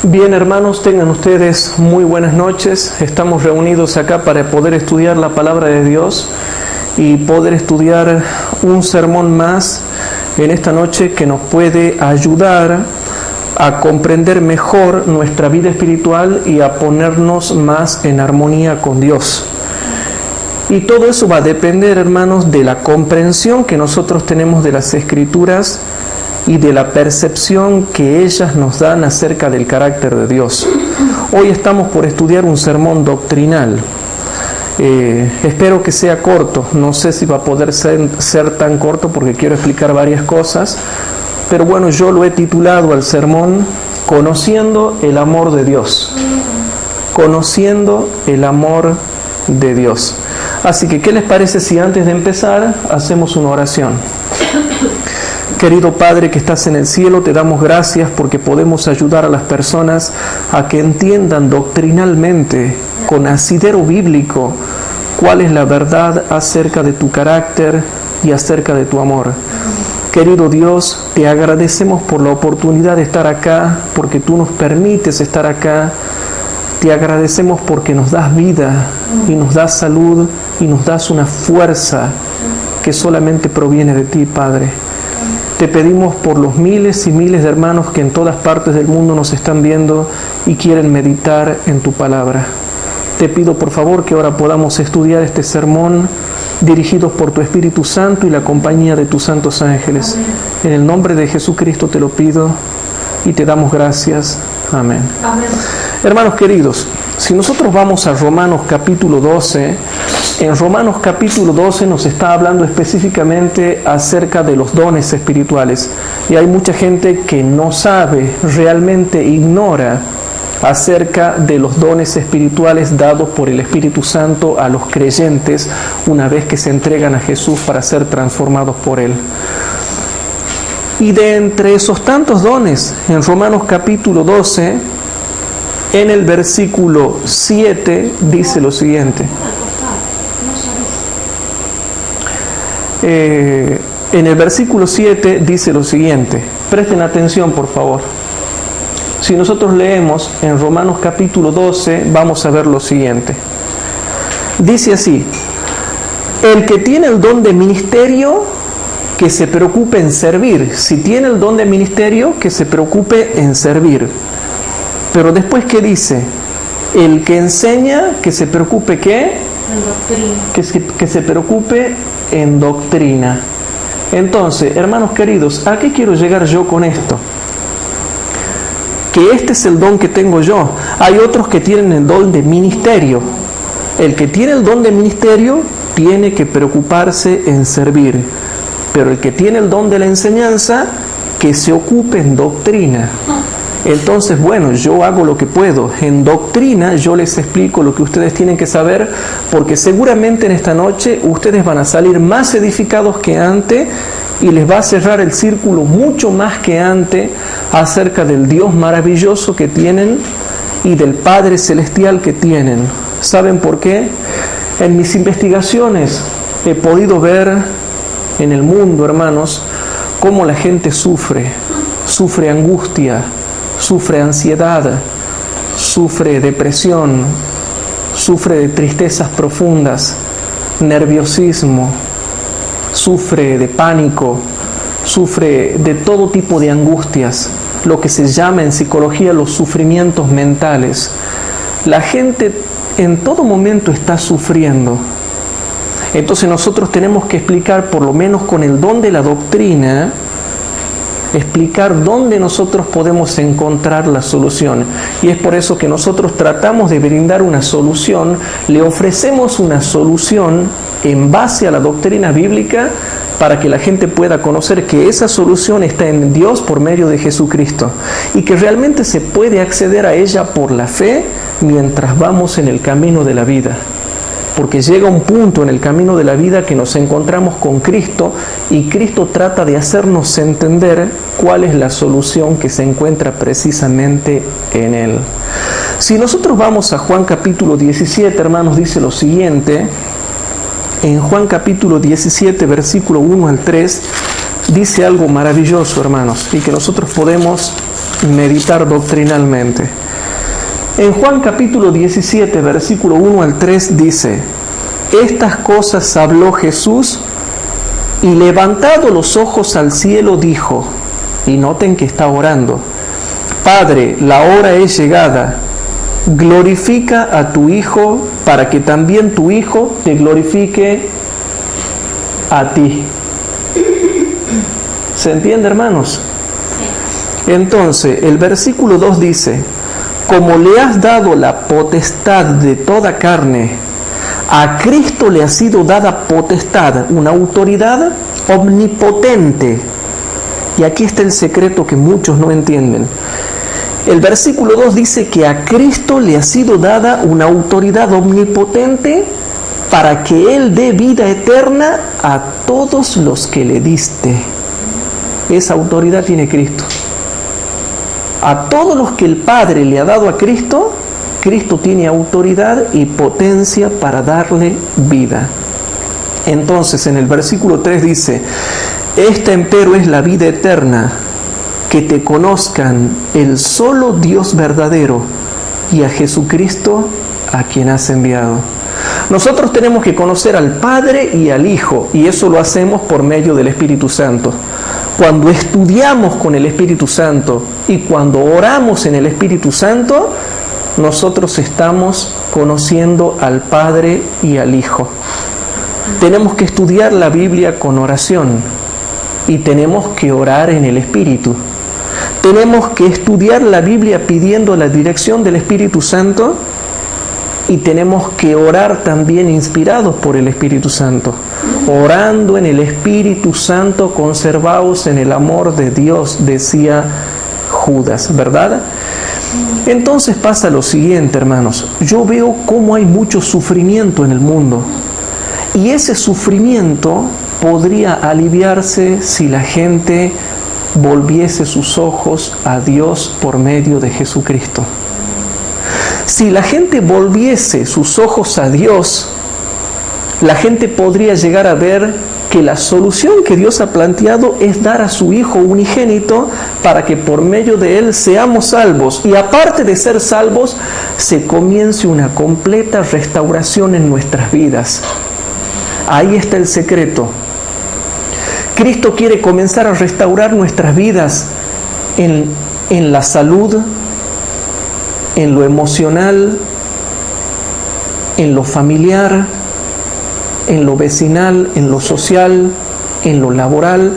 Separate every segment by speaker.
Speaker 1: Bien, hermanos, tengan ustedes muy buenas noches. Estamos reunidos acá para poder estudiar la palabra de Dios y poder estudiar un sermón más en esta noche que nos puede ayudar a comprender mejor nuestra vida espiritual y a ponernos más en armonía con Dios. Y todo eso va a depender, hermanos, de la comprensión que nosotros tenemos de las Escrituras y de la percepción que ellas nos dan acerca del carácter de Dios. Hoy estamos por estudiar un sermón doctrinal. Espero que sea corto, no sé si va a poder ser tan corto porque quiero explicar varias cosas, pero bueno, yo lo he titulado al sermón Conociendo el amor de Dios. Conociendo el amor de Dios. Así que, ¿qué les parece si antes de empezar hacemos una oración? Querido Padre que estás en el cielo, te damos gracias porque podemos ayudar a las personas a que entiendan doctrinalmente, con asidero bíblico, cuál es la verdad acerca de tu carácter y acerca de tu amor. Querido Dios, te agradecemos por la oportunidad de estar acá, porque tú nos permites estar acá. Te agradecemos porque nos das vida y nos das salud y nos das una fuerza que solamente proviene de ti, Padre. Te pedimos por los miles y miles de hermanos que en todas partes del mundo nos están viendo y quieren meditar en tu palabra. Te pido por favor que ahora podamos estudiar este sermón dirigidos por tu Espíritu Santo y la compañía de tus santos ángeles. Amén. En el nombre de Jesucristo te lo pido y te damos gracias. Amén. Amén. Hermanos queridos, si nosotros vamos a Romanos capítulo 12, en Romanos capítulo 12 nos está hablando específicamente acerca de los dones espirituales. Y hay mucha gente que no sabe, realmente ignora acerca de los dones espirituales dados por el Espíritu Santo a los creyentes una vez que se entregan a Jesús para ser transformados por Él. Y de entre esos tantos dones, en Romanos capítulo 12, en el versículo 7, dice lo siguiente. En el versículo 7 dice lo siguiente. Presten atención, por favor. Si nosotros leemos en Romanos capítulo 12, vamos a ver lo siguiente. Dice así: el que tiene el don de ministerio, que se preocupe en servir. Si tiene el don de ministerio, que se preocupe en servir. Pero después, ¿qué dice? El que enseña, que se preocupe, ¿qué? En doctrina. Que se preocupe en doctrina. Entonces, hermanos queridos, ¿a qué quiero llegar yo con esto? Que este es el don que tengo yo. Hay otros que tienen el don de ministerio. El que tiene el don de ministerio tiene que preocuparse en servir. Pero el que tiene el don de la enseñanza, que se ocupe en doctrina. Entonces, bueno, yo hago lo que puedo. En doctrina yo les explico lo que ustedes tienen que saber, porque seguramente en esta noche ustedes van a salir más edificados que antes y les va a cerrar el círculo mucho más que antes acerca del Dios maravilloso que tienen y del Padre Celestial que tienen. ¿Saben por qué? En mis investigaciones he podido ver en el mundo, hermanos, cómo la gente sufre angustia, sufre ansiedad, sufre depresión, sufre de tristezas profundas, nerviosismo, sufre de pánico, sufre de todo tipo de angustias, lo que se llama en psicología los sufrimientos mentales. La gente en todo momento está sufriendo. Entonces nosotros tenemos que explicar, por lo menos con el don de la doctrina, explicar dónde nosotros podemos encontrar la solución. Y es por eso que nosotros tratamos de brindar una solución, le ofrecemos una solución en base a la doctrina bíblica para que la gente pueda conocer que esa solución está en Dios por medio de Jesucristo y que realmente se puede acceder a ella por la fe mientras vamos en el camino de la vida. Porque llega un punto en el camino de la vida que nos encontramos con Cristo y Cristo trata de hacernos entender cuál es la solución que se encuentra precisamente en Él. Si nosotros vamos a Juan capítulo 17, hermanos, dice lo siguiente. En Juan capítulo 17, versículo 1 al 3, dice algo maravilloso, hermanos, y que nosotros podemos meditar doctrinalmente. En Juan capítulo 17, versículo 1 al 3 dice: estas cosas habló Jesús y levantado los ojos al cielo dijo, y noten que está orando: Padre, la hora es llegada, glorifica a tu Hijo para que también tu Hijo te glorifique a ti. ¿Se entiende, hermanos? Entonces, el versículo 2 dice: como le has dado la potestad de toda carne, a Cristo le ha sido dada potestad, una autoridad omnipotente. Y aquí está el secreto que muchos no entienden. El versículo 2 dice que a Cristo le ha sido dada una autoridad omnipotente para que Él dé vida eterna a todos los que le diste. Esa autoridad tiene Cristo. A todos los que el Padre le ha dado a Cristo, Cristo tiene autoridad y potencia para darle vida. Entonces, en el versículo 3 dice: esta empero es la vida eterna, que te conozcan el solo Dios verdadero y a Jesucristo a quien has enviado. Nosotros tenemos que conocer al Padre y al Hijo, y eso lo hacemos por medio del Espíritu Santo. Cuando estudiamos con el Espíritu Santo y cuando oramos en el Espíritu Santo, nosotros estamos conociendo al Padre y al Hijo. Tenemos que estudiar la Biblia con oración y tenemos que orar en el Espíritu. Tenemos que estudiar la Biblia pidiendo la dirección del Espíritu Santo y tenemos que orar también inspirados por el Espíritu Santo. Orando en el Espíritu Santo, conservaos en el amor de Dios, decía Judas, ¿verdad? Entonces pasa lo siguiente, hermanos. Yo veo cómo hay mucho sufrimiento en el mundo. Y ese sufrimiento podría aliviarse si la gente volviese sus ojos a Dios por medio de Jesucristo. Si la gente volviese sus ojos a Dios, la gente podría llegar a ver que la solución que Dios ha planteado es dar a su Hijo unigénito para que por medio de Él seamos salvos. Y aparte de ser salvos, se comience una completa restauración en nuestras vidas. Ahí está el secreto. Cristo quiere comenzar a restaurar nuestras vidas en la salud, en lo emocional, en lo familiar, en lo vecinal, en lo social, en lo laboral.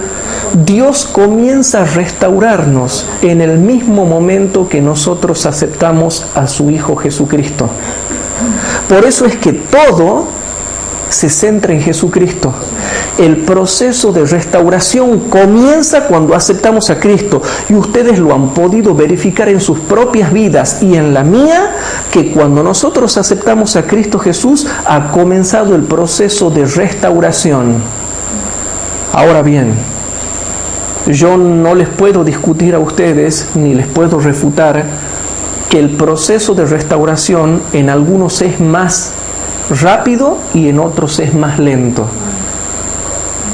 Speaker 1: Dios comienza a restaurarnos en el mismo momento que nosotros aceptamos a su Hijo Jesucristo. Por eso es que todo se centra en Jesucristo. El proceso de restauración comienza cuando aceptamos a Cristo, y ustedes lo han podido verificar en sus propias vidas y en la mía, que cuando nosotros aceptamos a Cristo Jesús ha comenzado el proceso de restauración. Ahora bien, yo no les puedo discutir a ustedes ni les puedo refutar que el proceso de restauración en algunos es más rápido y en otros es más lento.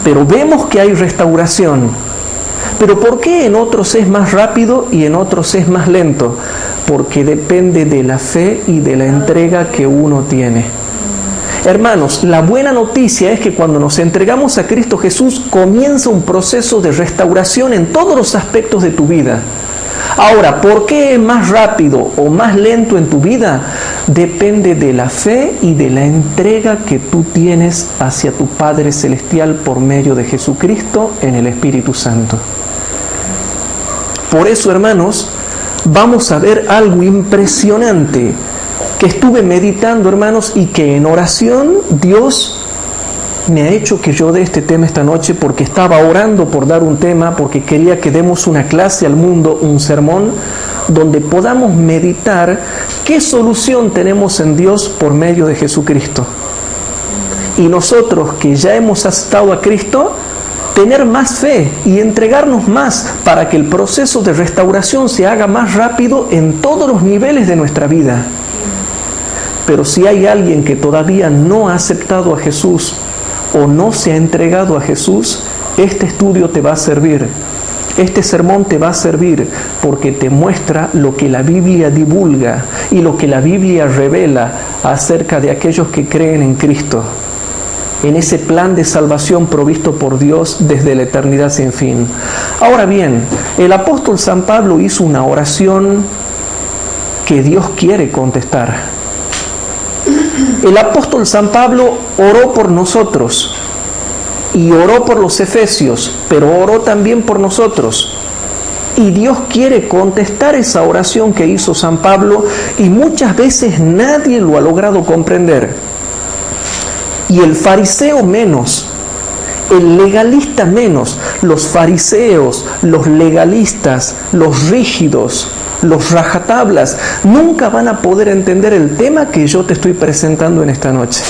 Speaker 1: Pero vemos que hay restauración. ¿Pero por qué en otros es más rápido y en otros es más lento? Porque depende de la fe y de la entrega que uno tiene. Hermanos, la buena noticia es que cuando nos entregamos a Cristo Jesús comienza un proceso de restauración en todos los aspectos de tu vida. Ahora, ¿por qué es más rápido o más lento en tu vida? Depende de la fe y de la entrega que tú tienes hacia tu Padre Celestial por medio de Jesucristo en el Espíritu Santo. Por eso, hermanos, vamos a ver algo impresionante que estuve meditando, hermanos, y que en oración Dios me ha hecho que yo dé este tema esta noche, porque estaba orando por dar un tema, porque quería que demos una clase al mundo, un sermón, donde podamos meditar qué solución tenemos en Dios por medio de Jesucristo. Y nosotros que ya hemos aceptado a Cristo, tener más fe y entregarnos más para que el proceso de restauración se haga más rápido en todos los niveles de nuestra vida. Pero si hay alguien que todavía no ha aceptado a Jesús o no se ha entregado a Jesús, este estudio te va a servir. Este sermón te va a servir porque te muestra lo que la Biblia divulga y lo que la Biblia revela acerca de aquellos que creen en Cristo, en ese plan de salvación provisto por Dios desde la eternidad sin fin. Ahora bien, el apóstol San Pablo hizo una oración que Dios quiere contestar. El apóstol San Pablo oró por nosotros y oró por los efesios, pero oró también por nosotros. Y Dios quiere contestar esa oración que hizo San Pablo y muchas veces nadie lo ha logrado comprender. Y el fariseo menos, el legalista menos. Los fariseos, los legalistas, los rígidos, los rajatablas, nunca van a poder entender el tema que yo te estoy presentando en esta noche.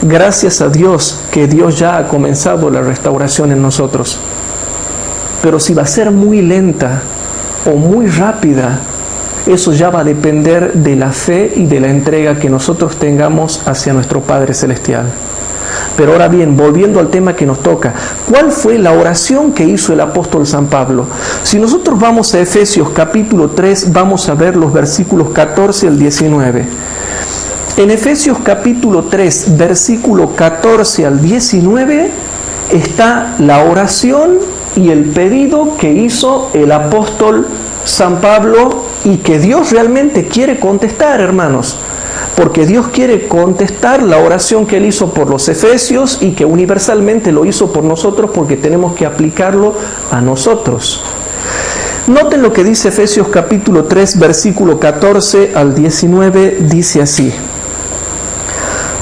Speaker 1: Gracias a Dios que Dios ya ha comenzado la restauración en nosotros. Pero si va a ser muy lenta o muy rápida, eso ya va a depender de la fe y de la entrega que nosotros tengamos hacia nuestro Padre Celestial. Pero ahora bien, volviendo al tema que nos toca, ¿cuál fue la oración que hizo el apóstol San Pablo? Si nosotros vamos a Efesios capítulo 3, vamos a ver los versículos 14 al 19. En Efesios capítulo 3, versículo 14 al 19, está la oración y el pedido que hizo el apóstol San Pablo y que Dios realmente quiere contestar, hermanos. Porque Dios quiere contestar la oración que Él hizo por los efesios y que universalmente lo hizo por nosotros porque tenemos que aplicarlo a nosotros. Noten lo que dice Efesios capítulo 3, versículo 14 al 19, dice así: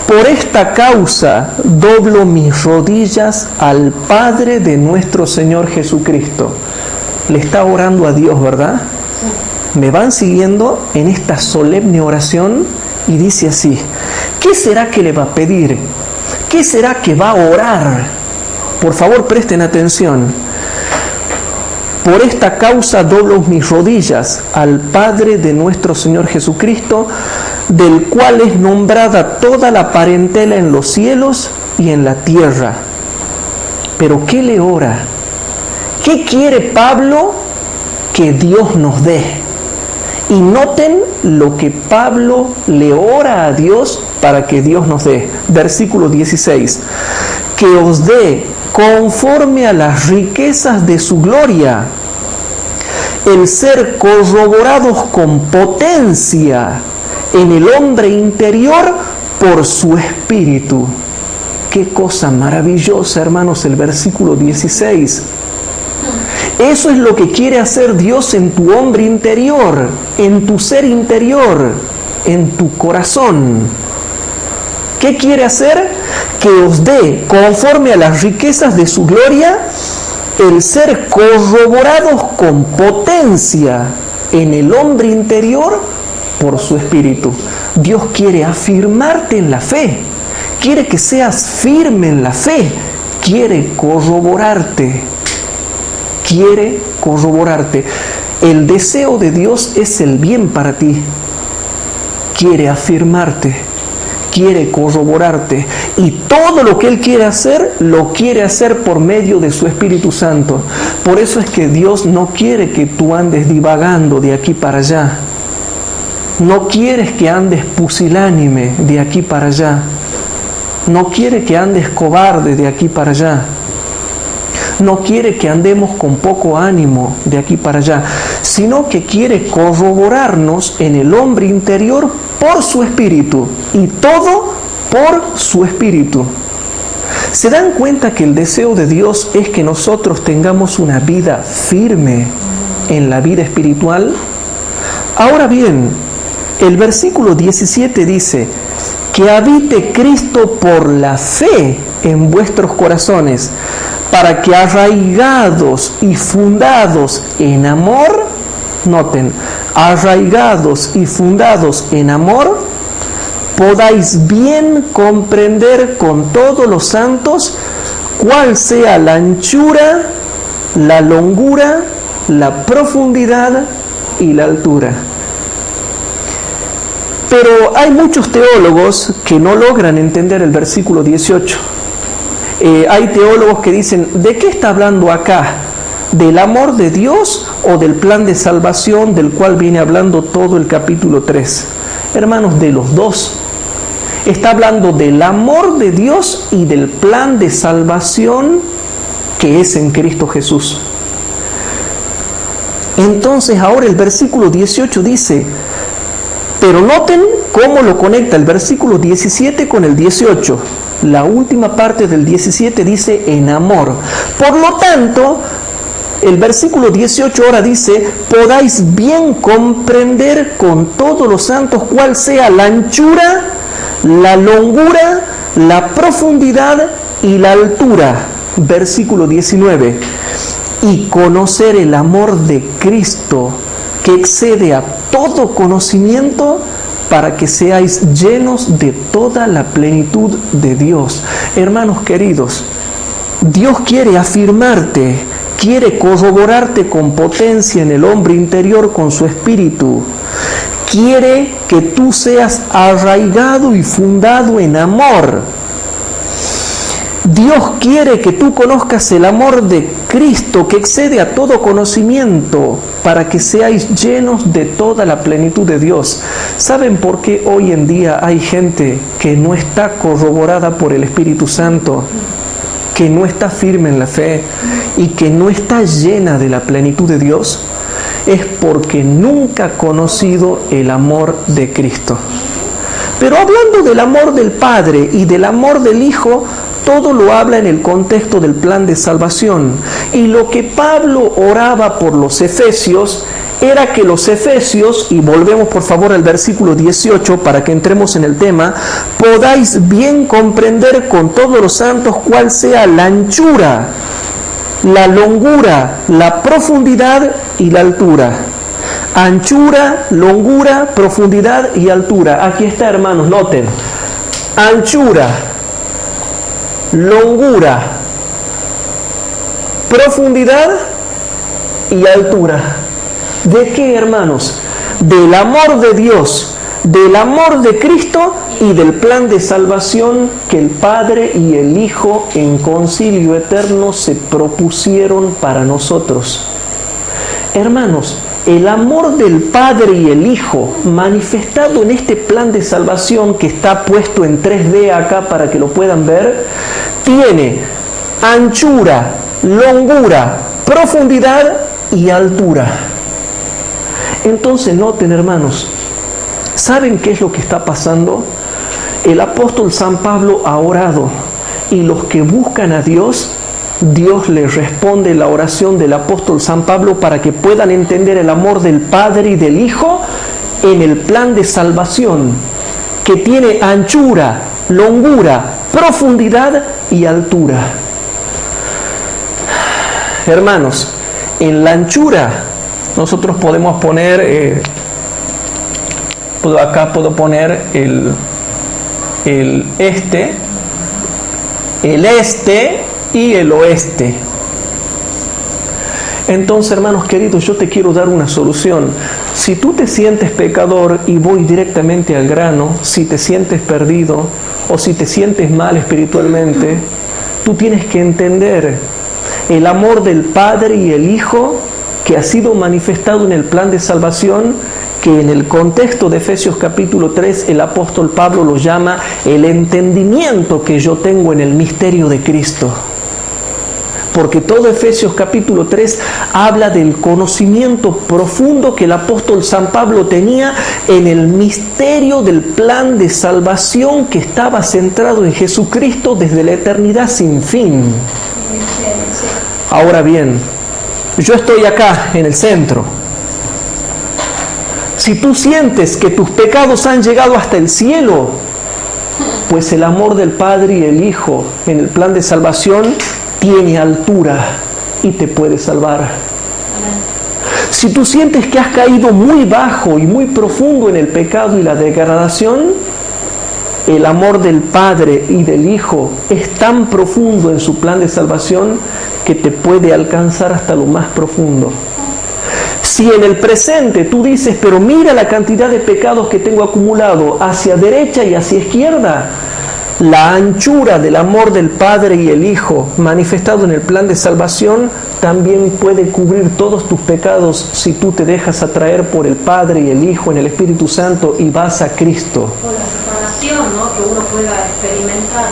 Speaker 1: Por esta causa doblo mis rodillas al Padre de nuestro Señor Jesucristo. Le está orando a Dios, ¿verdad? ¿Me van siguiendo en esta solemne oración? Y dice así: ¿qué será que le va a pedir? ¿Qué será que va a orar? Por favor, presten atención. Por esta causa doblo mis rodillas al Padre de nuestro Señor Jesucristo, del cual es nombrada toda la parentela en los cielos y en la tierra. ¿Pero qué le ora? ¿Qué quiere Pablo que Dios nos dé? Y noten lo que Pablo le ora a Dios para que Dios nos dé. Versículo 16. Que os dé conforme a las riquezas de su gloria, el ser corroborados con potencia en el hombre interior por su espíritu. Qué cosa maravillosa, hermanos, el versículo 16. Eso es lo que quiere hacer Dios en tu hombre interior, en tu ser interior, en tu corazón. ¿Qué quiere hacer? Que os dé, conforme a las riquezas de su gloria, el ser corroborados con potencia en el hombre interior por su espíritu. Dios quiere afirmarte en la fe, quiere que seas firme en la fe, quiere corroborarte. Quiere corroborarte. El deseo de Dios es el bien para ti. Quiere afirmarte, quiere corroborarte. Y todo lo que Él quiere hacer, lo quiere hacer por medio de su Espíritu Santo. Por eso es que Dios no quiere que tú andes divagando de aquí para allá. No quiere que andes pusilánime de aquí para allá. No quiere que andes cobarde de aquí para allá. No quiere que andemos con poco ánimo de aquí para allá, sino que quiere corroborarnos en el hombre interior por su espíritu, y todo por su espíritu. ¿Se dan cuenta que el deseo de Dios es que nosotros tengamos una vida firme en la vida espiritual? Ahora bien, el versículo 17 dice: que habite Cristo por la fe en vuestros corazones, para que arraigados y fundados en amor, noten, arraigados y fundados en amor, podáis bien comprender con todos los santos cuál sea la anchura, la longura, la profundidad y la altura. Pero hay muchos teólogos que no logran entender el versículo 18. Hay teólogos que dicen: ¿de qué está hablando acá? ¿Del amor de Dios o del plan de salvación del cual viene hablando todo el capítulo 3? Hermanos, de los dos. Está hablando del amor de Dios y del plan de salvación que es en Cristo Jesús. Entonces ahora el versículo 18 dice, pero noten cómo lo conecta el versículo 17 con el 18. La última parte del 17 dice en amor. Por lo tanto, el versículo 18 ahora dice, podáis bien comprender con todos los santos cuál sea la anchura, la longura, la profundidad y la altura. Versículo 19. Y conocer el amor de Cristo que excede a todo conocimiento, para que seáis llenos de toda la plenitud de Dios. Hermanos queridos, Dios quiere afirmarte, quiere corroborarte con potencia en el hombre interior con su espíritu. Quiere que tú seas arraigado y fundado en amor. Dios quiere que tú conozcas el amor de Cristo que excede a todo conocimiento, para que seáis llenos de toda la plenitud de Dios. ¿Saben por qué hoy en día hay gente que no está corroborada por el Espíritu Santo, que no está firme en la fe y que no está llena de la plenitud de Dios? Es porque nunca ha conocido el amor de Cristo. Pero hablando del amor del Padre y del amor del Hijo, todo lo habla en el contexto del plan de salvación. Y lo que Pablo oraba por los efesios era que los efesios, y volvemos por favor al versículo 18 para que entremos en el tema, podáis bien comprender con todos los santos cuál sea la anchura, la longura, la profundidad y la altura. Anchura, longura, profundidad y altura. Aquí está, hermanos, noten. Anchura, longura, profundidad y altura. ¿De qué, hermanos? Del amor de Dios, del amor de Cristo y del plan de salvación que el Padre y el Hijo en concilio eterno se propusieron para nosotros. Hermanos, el amor del Padre y el Hijo manifestado en este plan de salvación que está puesto en 3D acá para que lo puedan ver, tiene anchura, longura, profundidad y altura. Entonces noten, hermanos, ¿saben qué es lo que está pasando? El apóstol San Pablo ha orado y los que buscan a Dios, Dios les responde la oración del apóstol San Pablo para que puedan entender el amor del Padre y del Hijo en el plan de salvación que tiene anchura, longura, profundidad y altura. Hermanos, en la anchura nosotros podemos poner, acá puedo poner el este y el oeste. Entonces, hermanos queridos, yo te quiero dar una solución. Si tú te sientes pecador, y voy directamente al grano, si te sientes perdido o si te sientes mal espiritualmente, tú tienes que entender el amor del Padre y el Hijo que ha sido manifestado en el plan de salvación, que en el contexto de Efesios capítulo 3 el apóstol Pablo lo llama el entendimiento que yo tengo en el misterio de Cristo. Porque todo Efesios capítulo 3 habla del conocimiento profundo que el apóstol San Pablo tenía en el misterio del plan de salvación que estaba centrado en Jesucristo desde la eternidad sin fin. Ahora bien, yo estoy acá en el centro. Si tú sientes que tus pecados han llegado hasta el cielo, pues el amor del Padre y el Hijo en el plan de salvación tiene altura y te puede salvar. Si tú sientes que has caído muy bajo y muy profundo en el pecado y la degradación, el amor del Padre y del Hijo es tan profundo en su plan de salvación que te puede alcanzar hasta lo más profundo. Si en el presente tú dices, pero mira la cantidad de pecados que tengo acumulado hacia derecha y hacia izquierda, la anchura del amor del Padre y el Hijo manifestado en el plan de salvación también puede cubrir todos tus pecados si tú te dejas atraer por el Padre y el Hijo en el Espíritu Santo y vas a Cristo.
Speaker 2: O la separación, ¿no?, que uno pueda experimentar.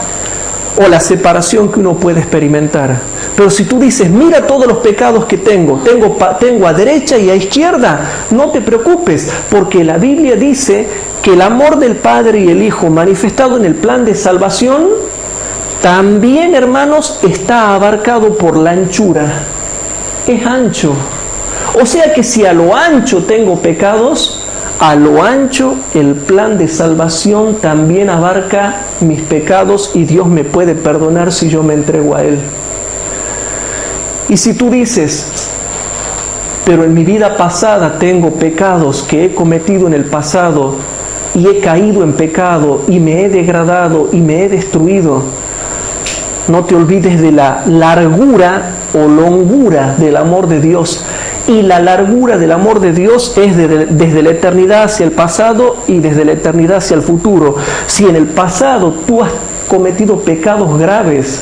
Speaker 1: O la separación que uno puede experimentar. Pero si tú dices, mira todos los pecados que tengo a derecha y a izquierda, no te preocupes, porque la Biblia dice que el amor del Padre y el Hijo manifestado en el plan de salvación, también, hermanos, está abarcado por la anchura. Es ancho. O sea que si a lo ancho tengo pecados, a lo ancho el plan de salvación también abarca mis pecados y Dios me puede perdonar si yo me entrego a Él. Y si tú dices, pero en mi vida pasada tengo pecados que he cometido en el pasado y he caído en pecado y me he degradado y me he destruido, no te olvides de la largura o longura del amor de Dios. Y la largura del amor de Dios es desde la eternidad hacia el pasado y desde la eternidad hacia el futuro. Si en el pasado tú has cometido pecados graves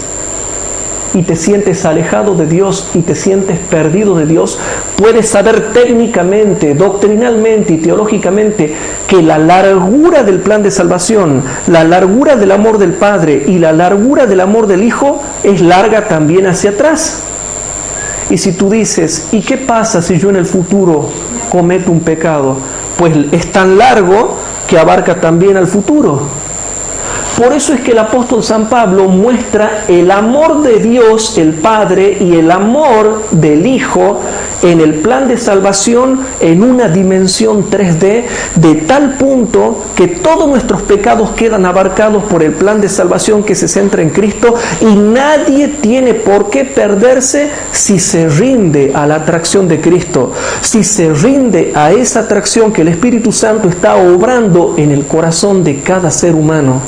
Speaker 1: y te sientes alejado de Dios y te sientes perdido de Dios, puedes saber técnicamente, doctrinalmente y teológicamente que la largura del plan de salvación, la largura del amor del Padre y la largura del amor del Hijo es larga también hacia atrás. Y si tú dices, ¿y qué pasa si yo en el futuro cometo un pecado? Pues es tan largo que abarca también al futuro. Por eso es que el apóstol San Pablo muestra el amor de Dios, el Padre, y el amor del Hijo en el plan de salvación en una dimensión 3D, de tal punto que todos nuestros pecados quedan abarcados por el plan de salvación que se centra en Cristo, y nadie tiene por qué perderse si se rinde a la atracción de Cristo, si se rinde a esa atracción que el Espíritu Santo está obrando en el corazón de cada ser humano.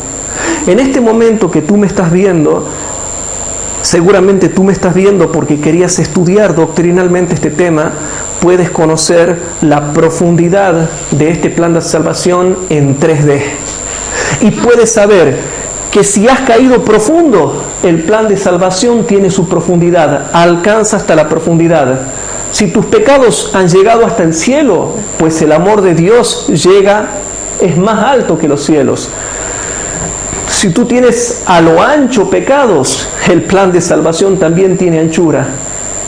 Speaker 1: En este momento que tú me estás viendo, seguramente tú me estás viendo porque querías estudiar doctrinalmente este tema, puedes conocer la profundidad de este plan de salvación en 3D. Y puedes saber que si has caído profundo, el plan de salvación tiene su profundidad, alcanza hasta la profundidad. Si tus pecados han llegado hasta el cielo, pues el amor de Dios es más alto que los cielos. Si tú tienes a lo ancho pecados, el plan de salvación también tiene anchura.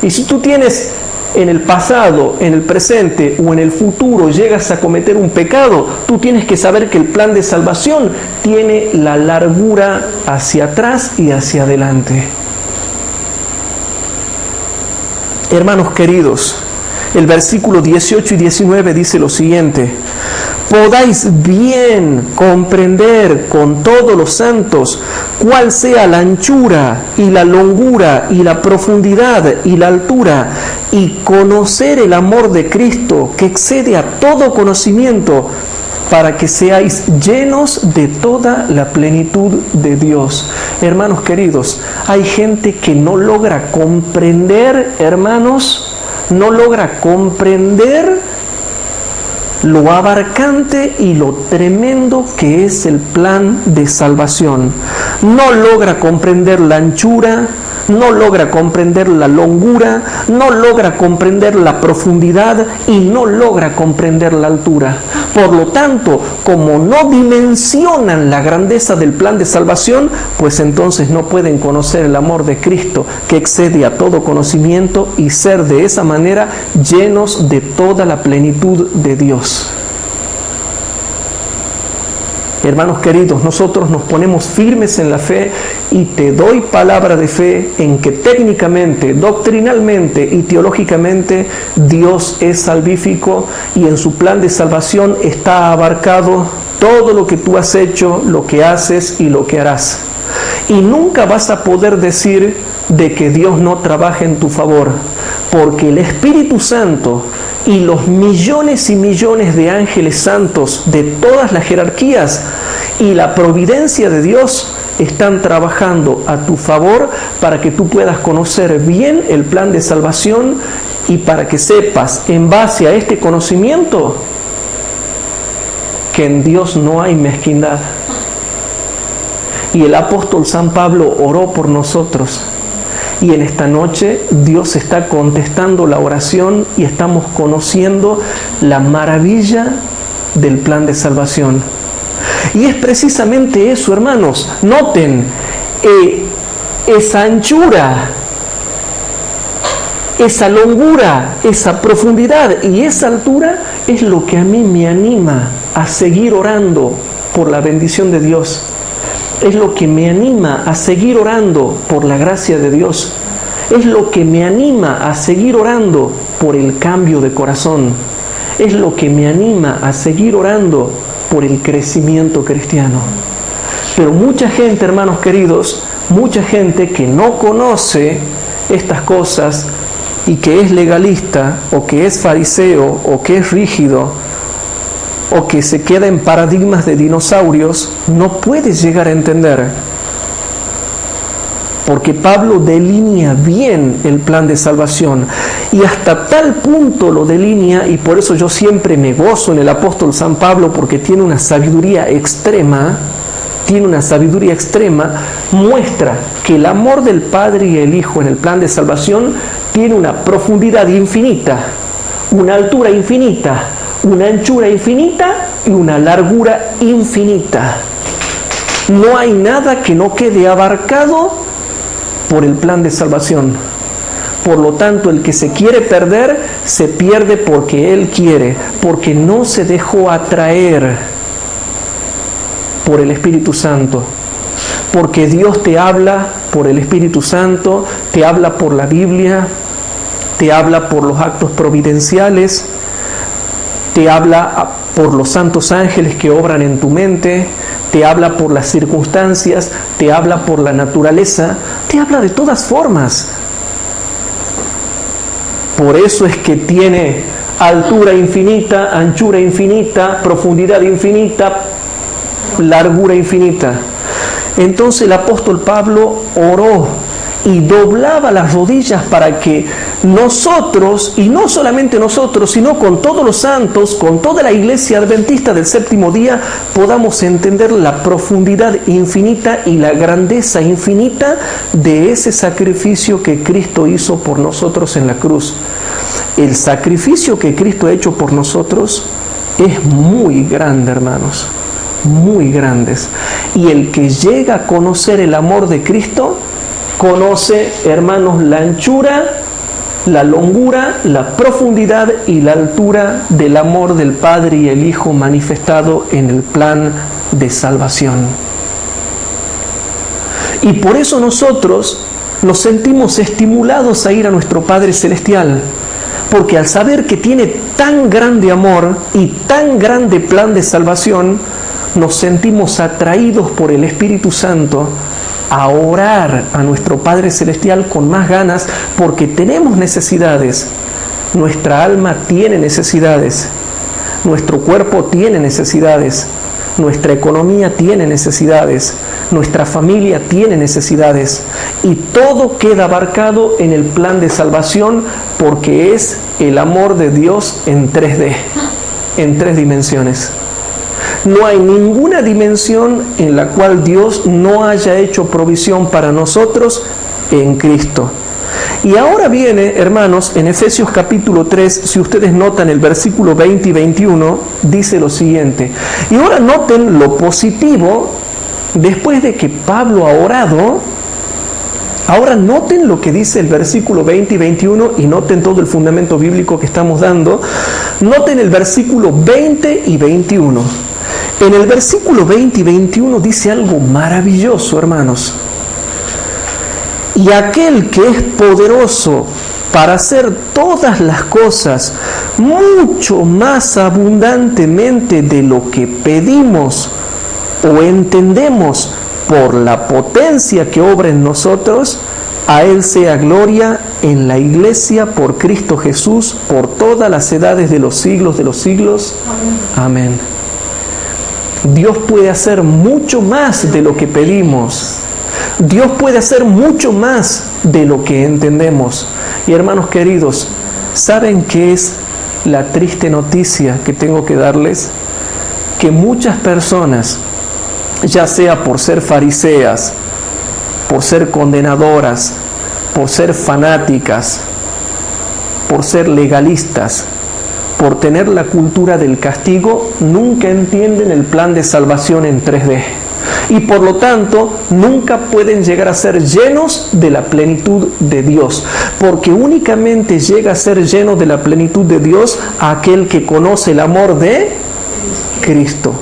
Speaker 1: Y si tú tienes en el pasado, en el presente o en el futuro llegas a cometer un pecado, tú tienes que saber que el plan de salvación tiene la largura hacia atrás y hacia adelante. Hermanos queridos, el versículo 18 y 19 dice lo siguiente: podáis bien comprender con todos los santos cuál sea la anchura y la longura y la profundidad y la altura, y conocer el amor de Cristo que excede a todo conocimiento, para que seáis llenos de toda la plenitud de Dios. Hermanos queridos, hay gente que no logra comprender, hermanos, no logra comprender lo abarcante y lo tremendo que es el plan de salvación. No logra comprender la anchura, no logra comprender la longura, no logra comprender la profundidad y no logra comprender la altura. Por lo tanto, como no dimensionan la grandeza del plan de salvación, pues entonces no pueden conocer el amor de Cristo que excede a todo conocimiento y ser de esa manera llenos de toda la plenitud de Dios. Hermanos queridos, nosotros nos ponemos firmes en la fe y te doy palabra de fe en que técnicamente, doctrinalmente y teológicamente Dios es salvífico y en su plan de salvación está abarcado todo lo que tú has hecho, lo que haces y lo que harás. Y nunca vas a poder decir de que Dios no trabaja en tu favor, porque el Espíritu Santo y los millones y millones de ángeles santos de todas las jerarquías y la providencia de Dios están trabajando a tu favor para que tú puedas conocer bien el plan de salvación y para que sepas en base a este conocimiento que en Dios no hay mezquindad. Y el apóstol San Pablo oró por nosotros Y en esta noche Dios está contestando la oración y estamos conociendo la maravilla del plan de salvación. Y es precisamente eso, hermanos. Noten, esa anchura, esa longura, esa profundidad y esa altura es lo que a mí me anima a seguir orando por la bendición de Dios. Es lo que me anima a seguir orando por la gracia de Dios. Es lo que me anima a seguir orando por el cambio de corazón. Es lo que me anima a seguir orando por el crecimiento cristiano. Pero mucha gente, hermanos queridos, mucha gente que no conoce estas cosas y que es legalista, o que es fariseo, o que es rígido, o que se queda en paradigmas de dinosaurios, no puede llegar a entender. Porque Pablo delinea bien el plan de salvación, y hasta tal punto lo delinea, y por eso yo siempre me gozo en el apóstol San Pablo, porque tiene una sabiduría extrema, muestra que el amor del Padre y el Hijo en el plan de salvación tiene una profundidad infinita, una altura infinita, una anchura infinita y una largura infinita. No hay nada que no quede abarcado por el plan de salvación. Por lo tanto, el que se quiere perder, se pierde porque él quiere, porque no se dejó atraer por el Espíritu Santo. Porque Dios te habla por el Espíritu Santo, te habla por la Biblia, te habla por los actos providenciales, te habla por los santos ángeles que obran en tu mente, te habla por las circunstancias, te habla por la naturaleza, te habla de todas formas. Por eso es que tiene altura infinita, anchura infinita, profundidad infinita, largura infinita. Entonces el apóstol Pablo oró y doblaba las rodillas para que nosotros, y no solamente nosotros, sino con todos los santos, con toda la iglesia adventista del séptimo día, podamos entender la profundidad infinita y la grandeza infinita de ese sacrificio que Cristo hizo por nosotros en la cruz. El sacrificio que Cristo ha hecho por nosotros es muy grande, hermanos, muy grandes. Y el que llega a conocer el amor de Cristo, conoce, hermanos, la anchura, la longura, la profundidad y la altura del amor del Padre y el Hijo manifestado en el plan de salvación. Y por eso nosotros nos sentimos estimulados a ir a nuestro Padre Celestial, porque al saber que tiene tan grande amor y tan grande plan de salvación, nos sentimos atraídos por el Espíritu Santo a orar a nuestro Padre Celestial con más ganas, porque tenemos necesidades. Nuestra alma tiene necesidades, nuestro cuerpo tiene necesidades, nuestra economía tiene necesidades, nuestra familia tiene necesidades, y todo queda abarcado en el plan de salvación, porque es el amor de Dios en 3D, en 3 dimensiones. No hay ninguna dimensión en la cual Dios no haya hecho provisión para nosotros en Cristo. Y ahora viene, hermanos, en Efesios capítulo 3, si ustedes notan el versículo 20 y 21, dice lo siguiente. Y ahora noten lo positivo, después de que Pablo ha orado, ahora noten lo que dice el versículo 20 y 21 y noten todo el fundamento bíblico que estamos dando. Noten el versículo 20 y 21. En el versículo 20 y 21 dice algo maravilloso, hermanos. Y aquel que es poderoso para hacer todas las cosas mucho más abundantemente de lo que pedimos o entendemos por la potencia que obra en nosotros, a Él sea gloria en la Iglesia por Cristo Jesús por todas las edades de los siglos. Amén. Dios puede hacer mucho más de lo que pedimos. Dios puede hacer mucho más de lo que entendemos. Y hermanos queridos, ¿saben qué es la triste noticia que tengo que darles? Que muchas personas, ya sea por ser fariseas, por ser condenadoras, por ser fanáticas, por ser legalistas, por tener la cultura del castigo, nunca entienden el plan de salvación en 3D. Y por lo tanto, nunca pueden llegar a ser llenos de la plenitud de Dios. Porque únicamente llega a ser lleno de la plenitud de Dios aquel que conoce el amor de Cristo.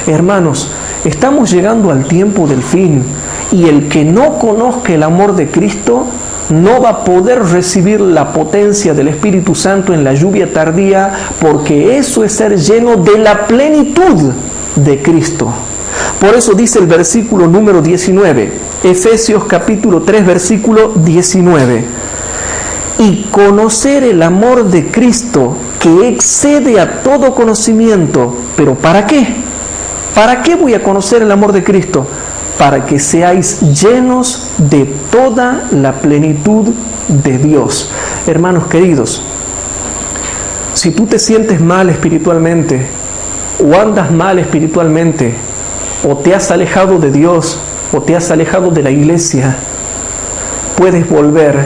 Speaker 1: Hermanos, estamos llegando al tiempo del fin. Y el que no conozca el amor de Cristo no va a poder recibir la potencia del Espíritu Santo en la lluvia tardía, porque eso es ser lleno de la plenitud de Cristo. Por eso dice el versículo número 19, Efesios capítulo 3, versículo 19. Y conocer el amor de Cristo que excede a todo conocimiento. ¿Pero para qué? ¿Para qué voy a conocer el amor de Cristo? Para que seáis llenos de toda la plenitud de Dios. Hermanos queridos, si tú te sientes mal espiritualmente, o andas mal espiritualmente, o te has alejado de Dios, o te has alejado de la iglesia, puedes volver,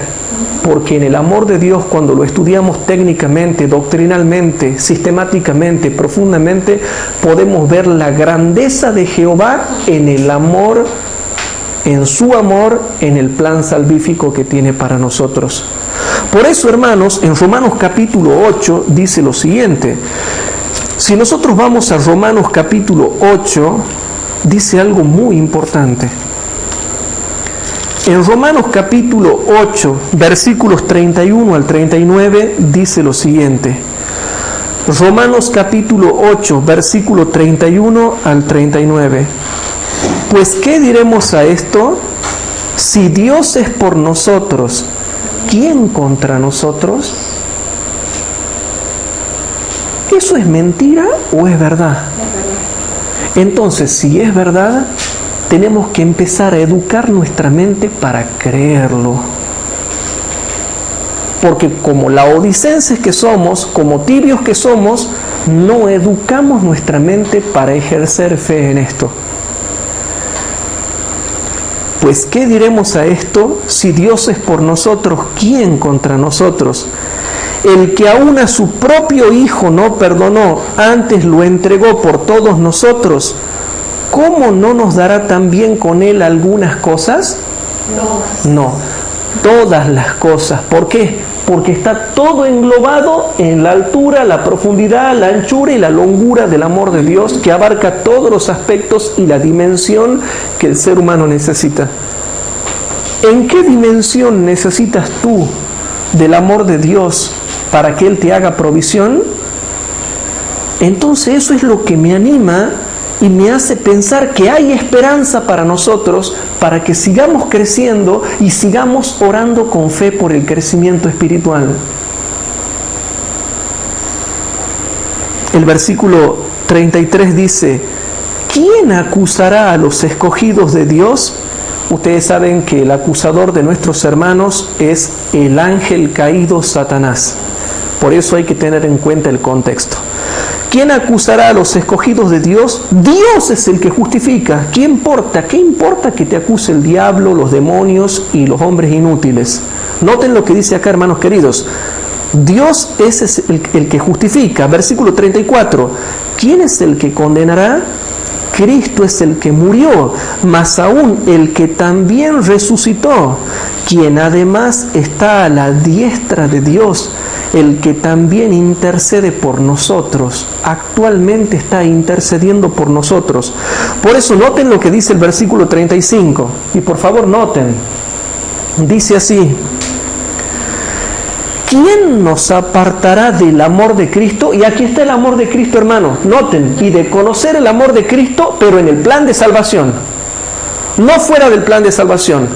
Speaker 1: porque en el amor de Dios, cuando lo estudiamos técnicamente, doctrinalmente, sistemáticamente, profundamente, podemos ver la grandeza de Jehová en el amor, en su amor, en el plan salvífico que tiene para nosotros. Por eso, hermanos, en Romanos capítulo 8 dice lo siguiente. Si nosotros vamos a Romanos capítulo 8, dice algo muy importante. En Romanos capítulo 8, versículos 31 al 39, dice lo siguiente. Romanos capítulo 8, versículo 31 al 39. Pues, ¿qué diremos a esto? Si Dios es por nosotros, ¿quién contra nosotros? ¿Eso es mentira o es verdad? Entonces, si es verdad, tenemos que empezar a educar nuestra mente para creerlo. Porque como laodicenses que somos, como tibios que somos, no educamos nuestra mente para ejercer fe en esto. Pues, ¿qué diremos a esto? Si Dios es por nosotros, ¿quién contra nosotros? El que aún a su propio Hijo no perdonó, antes lo entregó por todos nosotros, ¿cómo no nos dará también con Él algunas cosas? No, todas las cosas. ¿Por qué? Porque está todo englobado en la altura, la profundidad, la anchura y la longura del amor de Dios, que abarca todos los aspectos y la dimensión que el ser humano necesita. ¿En qué dimensión necesitas tú del amor de Dios para que Él te haga provisión? Entonces eso es lo que me anima y me hace pensar que hay esperanza para nosotros, para que sigamos creciendo y sigamos orando con fe por el crecimiento espiritual. El versículo 33 dice, ¿quién acusará a los escogidos de Dios? Ustedes saben que el acusador de nuestros hermanos es el ángel caído Satanás. Por eso hay que tener en cuenta el contexto. ¿Quién acusará a los escogidos de Dios? Dios es el que justifica. ¿Qué importa? ¿Qué importa que te acuse el diablo, los demonios y los hombres inútiles? Noten lo que dice acá, hermanos queridos. Dios es el que justifica. Versículo 34. ¿Quién es el que condenará? Cristo es el que murió, mas aún el que también resucitó, quien además está a la diestra de Dios, el que también intercede por nosotros, actualmente está intercediendo por nosotros. Por eso noten lo que dice el versículo 35, y por favor noten, dice así, ¿quién nos apartará del amor de Cristo? Y aquí está el amor de Cristo, hermanos, noten, y de conocer el amor de Cristo, pero en el plan de salvación, no fuera del plan de salvación.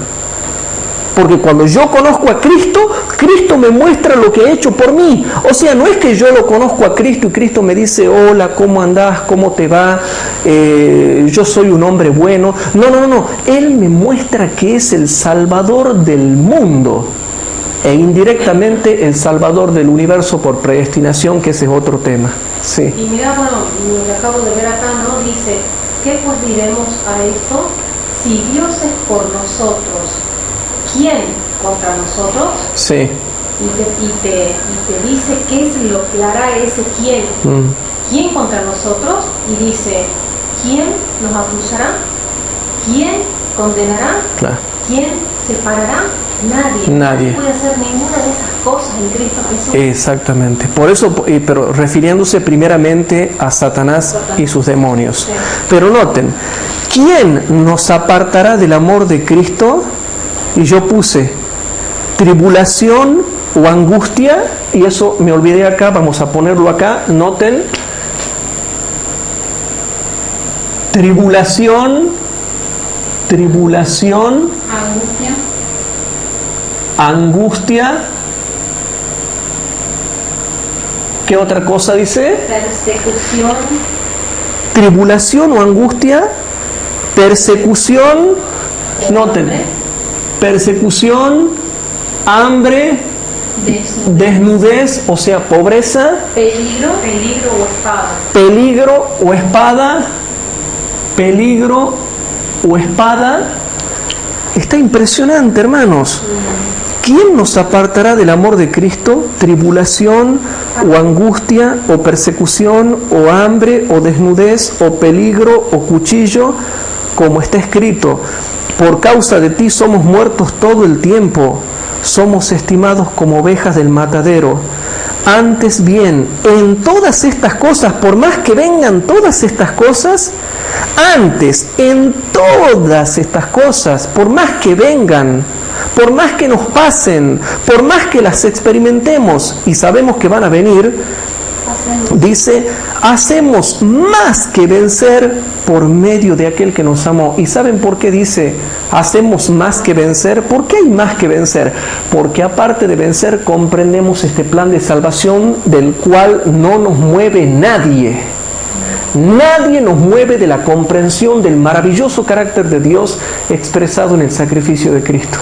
Speaker 1: Porque cuando yo conozco a Cristo, Cristo me muestra lo que ha hecho por mí. O sea, no es que yo lo conozco a Cristo y Cristo me dice, hola, ¿cómo andás? ¿Cómo te va? Yo soy un hombre bueno. No. Él me muestra que es el Salvador del mundo e indirectamente el Salvador del universo por predestinación, que ese es otro tema. Sí.
Speaker 2: Y mira, bueno, lo acabo de ver acá, ¿no? Dice, ¿qué pues diremos a esto? Si Dios es por nosotros, ¿quién contra nosotros
Speaker 1: Sí.
Speaker 2: y te dice qué es lo que hará ese quién. ¿Quién contra nosotros? Y dice, ¿quién nos acusará? ¿Quién condenará?
Speaker 1: Claro.
Speaker 2: ¿Quién separará? Nadie.
Speaker 1: Nadie.
Speaker 2: No puede hacer ninguna de esas cosas en Cristo Jesús.
Speaker 1: Exactamente. Por eso, pero refiriéndose primeramente a Satanás y sus demonios.
Speaker 2: Sí.
Speaker 1: Pero noten, ¿quién nos apartará del amor de Cristo? Y yo puse tribulación o angustia, y eso me olvidé acá, vamos a ponerlo acá, noten. Tribulación, angustia. ¿Qué otra cosa dice?
Speaker 2: Persecución.
Speaker 1: Tribulación o angustia, persecución, noten, persecución, hambre, desnudez, o sea, pobreza,
Speaker 2: Peligro o espada.
Speaker 1: peligro o espada, peligro o espada. Está impresionante, hermanos. ¿Quién nos apartará del amor de Cristo? Tribulación o angustia o persecución o hambre o desnudez o peligro o cuchillo, como está escrito, por causa de ti somos muertos todo el tiempo, somos estimados como ovejas del matadero. Antes bien, en todas estas cosas, por más que vengan todas estas cosas, antes, en todas estas cosas, por más que vengan, por más que nos pasen, por más que las experimentemos y sabemos que van a venir, dice, hacemos más que vencer por medio de aquel que nos amó. ¿Y saben por qué dice, hacemos más que vencer? ¿Por qué hay más que vencer? Porque aparte de vencer, comprendemos este plan de salvación del cual no nos mueve nadie. Nadie nos mueve de la comprensión del maravilloso carácter de Dios expresado en el sacrificio de Cristo.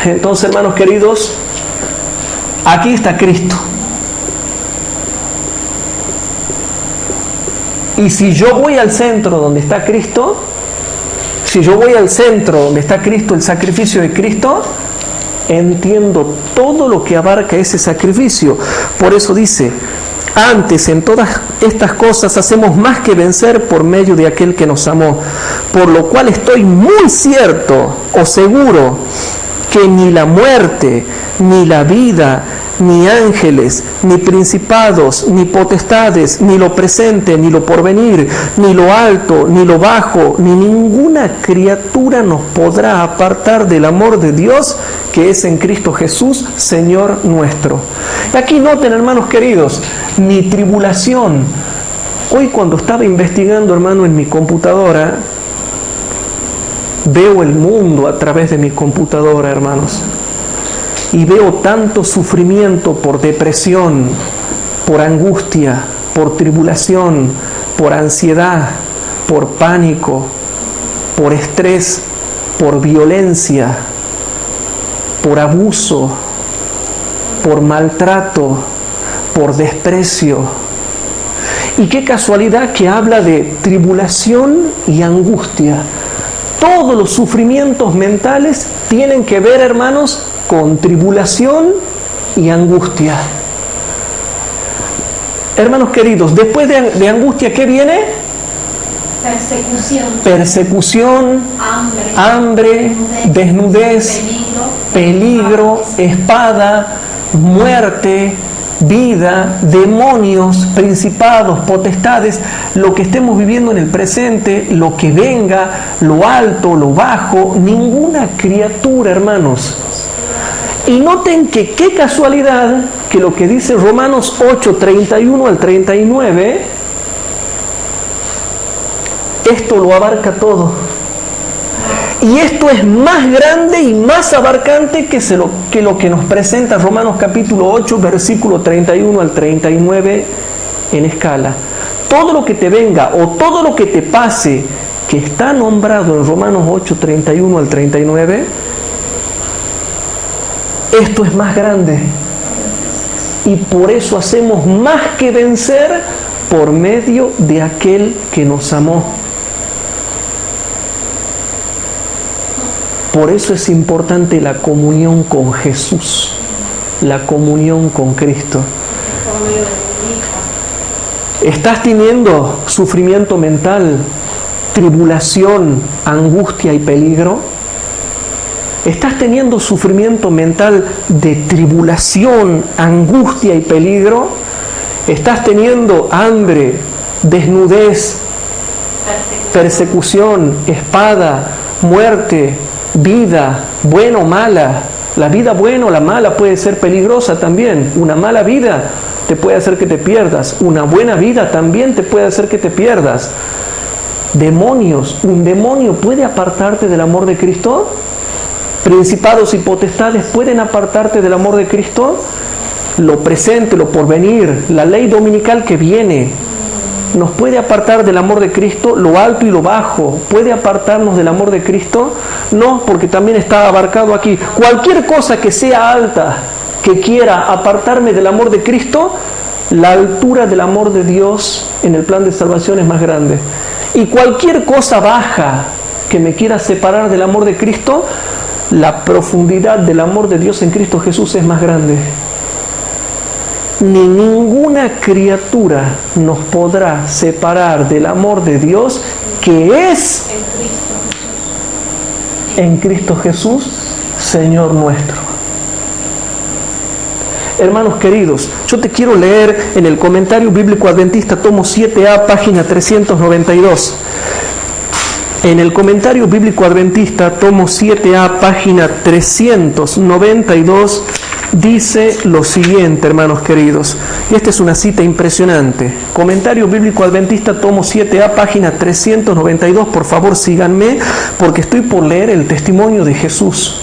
Speaker 1: Entonces, hermanos queridos, aquí está Cristo. Y si yo voy al centro donde está Cristo, si yo voy al centro donde está Cristo, el sacrificio de Cristo, entiendo todo lo que abarca ese sacrificio. Por eso dice, antes en todas estas cosas hacemos más que vencer por medio de aquel que nos amó. Por lo cual estoy muy cierto o seguro que ni la muerte, ni la vida, ni ángeles, ni principados, ni potestades, ni lo presente, ni lo porvenir, ni lo alto, ni lo bajo, ni ninguna criatura nos podrá apartar del amor de Dios que es en Cristo Jesús, Señor nuestro. Y aquí noten, hermanos queridos, ni tribulación. Hoy cuando estaba investigando, hermano, en mi computadora, veo el mundo a través de mi computadora, hermanos. Y veo tanto sufrimiento por depresión, por angustia, por tribulación, por ansiedad, por pánico, por estrés, por violencia, por abuso, por maltrato, por desprecio. Y qué casualidad que habla de tribulación y angustia. Todos los sufrimientos mentales tienen que ver, hermanos, con tribulación y angustia. Hermanos queridos, después de angustia, ¿qué viene? Persecución, hambre, desnudez, peligro, espada, muerte, vida, demonios, principados, potestades, lo que estemos viviendo en el presente, lo que venga, lo alto, lo bajo, ninguna criatura, hermanos. Y noten que qué casualidad que lo que dice Romanos 8, 31 al 39, esto lo abarca todo. Y esto es más grande y más abarcante que lo que nos presenta Romanos capítulo 8, versículo 31 al 39 en escala. Todo lo que te venga o todo lo que te pase que está nombrado en Romanos 8, 31 al 39, esto es más grande. Y por eso hacemos más que vencer por medio de aquel que nos amó. Por eso es importante la comunión con Jesús, la comunión con Cristo. ¿Estás teniendo sufrimiento mental, tribulación, angustia y peligro? ¿Estás teniendo sufrimiento mental de tribulación, angustia y peligro? ¿Estás teniendo hambre, desnudez, persecución, espada, muerte, vida, buena o mala? La vida buena o la mala puede ser peligrosa también. Una mala vida te puede hacer que te pierdas. Una buena vida también te puede hacer que te pierdas. Demonios. ¿Un demonio puede apartarte del amor de Cristo? ¿Principados y potestades pueden apartarte del amor de Cristo? Lo presente, lo porvenir, la ley dominical que viene, ¿nos puede apartar del amor de Cristo? Lo alto y lo bajo, ¿puede apartarnos del amor de Cristo? No, porque también está abarcado aquí. Cualquier cosa que sea alta, que quiera apartarme del amor de Cristo, la altura del amor de Dios en el plan de salvación es más grande. Y cualquier cosa baja que me quiera separar del amor de Cristo, la profundidad del amor de Dios en Cristo Jesús es más grande. Ni ninguna criatura nos podrá separar del amor de Dios que es en Cristo Jesús, Señor nuestro. Hermanos queridos, yo te quiero leer en el Comentario Bíblico Adventista, tomo 7A, página 392. En el Comentario Bíblico Adventista, tomo 7A, página 392, dice lo siguiente, hermanos queridos. Y esta es una cita impresionante. Comentario Bíblico Adventista, tomo 7A, página 392. Por favor, síganme, porque estoy por leer el testimonio de Jesús.